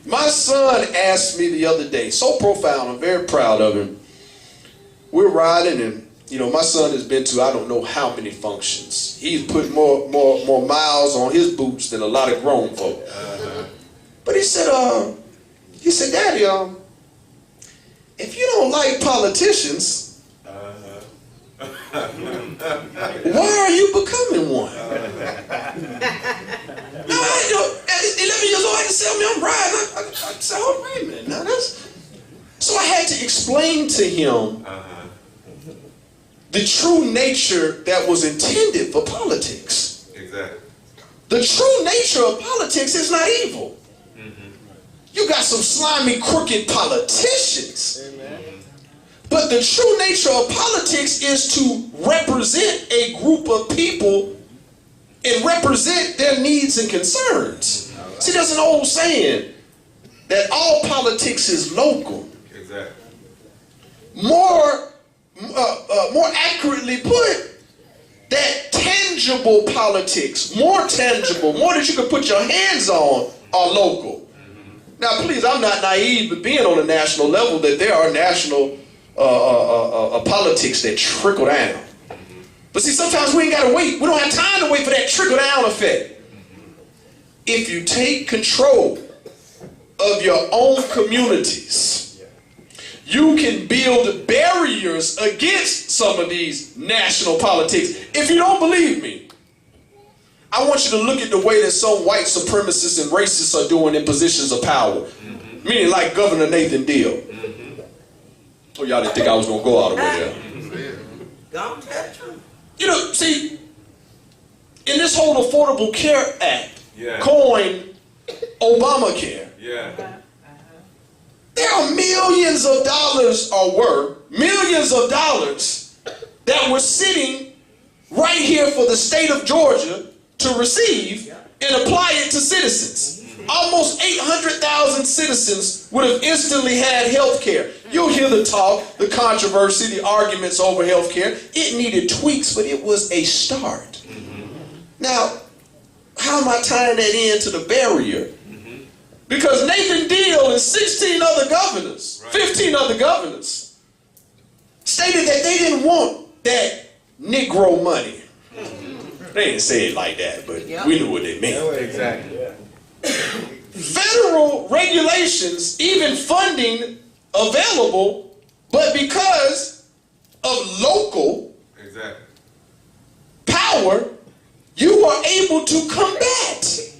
My son asked me the other day, so profound, I'm very proud of him. We're riding and, my son has been to I don't know how many functions. He's put more miles on his boots than a lot of grown folk. But he said, Daddy, if you don't like politicians, why are you becoming one? Now, at 11 years old, I can tell me I'm riding. I said, oh, wait a minute. Now so I had to explain to him the true nature that was intended for politics. Exactly. The true nature of politics is not evil. You got some slimy, crooked politicians. Amen. But the true nature of politics is to represent a group of people and represent their needs and concerns. Right. See, there's an old saying that all politics is local. Exactly. More accurately put, that tangible politics, more tangible, more that you can put your hands on, are local. Now, please, I'm not naive, but being on a national level, that there are national politics that trickle down. But see, sometimes we ain't got to wait. We don't have time to wait for that trickle down effect. If you take control of your own communities, you can build barriers against some of these national politics. If you don't believe me, I want you to look at the way that some white supremacists and racists are doing in positions of power. Meaning like Governor Nathan Deal. Oh, y'all didn't think I was going to go all the way there. See, in this whole Affordable Care Act, coined Obamacare, there are millions of dollars, or were millions of dollars, that were sitting right here for the state of Georgia to receive and apply it to citizens. Almost 800,000 citizens would have instantly had health care. You'll hear the talk, the controversy, the arguments over health care. It needed tweaks, but it was a start. Now, how am I tying that into the barrier? Because Nathan Deal and 16 other governors, 15 other governors, stated that they didn't want that Negro money. They didn't say it like that, but we knew what they meant. Exactly. Federal regulations, even funding available, but because of local power, you are able to combat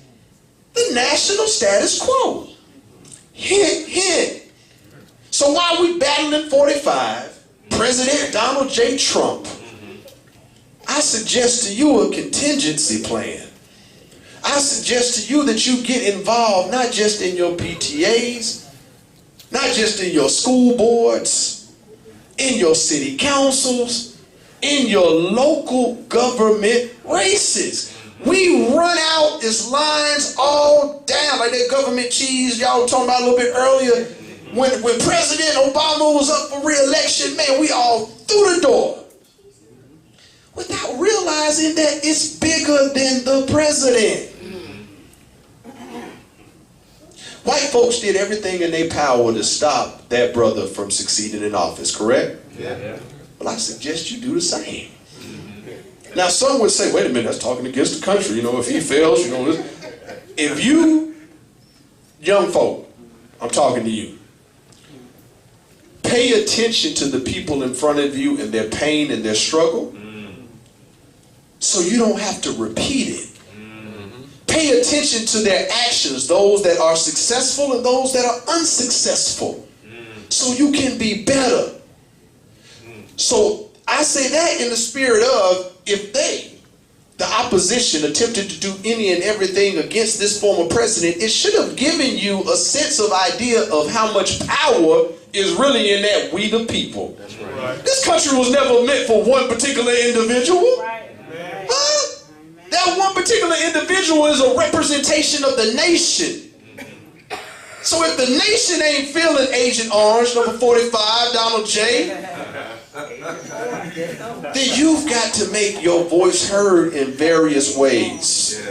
the national status quo. Hint, hint. So while we battling 45, President Donald J. Trump, I suggest to you a contingency plan. I suggest to you that you get involved not just in your PTAs, not just in your school boards, in your city councils, in your local government races. We run out these lines all down, like that government cheese y'all were talking about a little bit earlier. When President Obama was up for re-election, man, we all through the door, without realizing that it's bigger than the president. White folks did everything in their power to stop that brother from succeeding in office, correct? Yeah. Well, I suggest you do the same. Now, some would say, wait a minute, that's talking against the country. If he fails, if you, young folk, I'm talking to you, pay attention to the people in front of you and their pain and their struggle, so you don't have to repeat it. Pay attention to their actions, those that are successful and those that are unsuccessful, so you can be better. So I say that in the spirit of, if they, the opposition, attempted to do any and everything against this former president, it should have given you a sense of idea of how much power is really in that we the people. That's right. This country was never meant for one particular individual. That one particular individual is a representation of the nation. So if the nation ain't feeling Agent Orange, number 45, Donald J., then you've got to make your voice heard in various ways.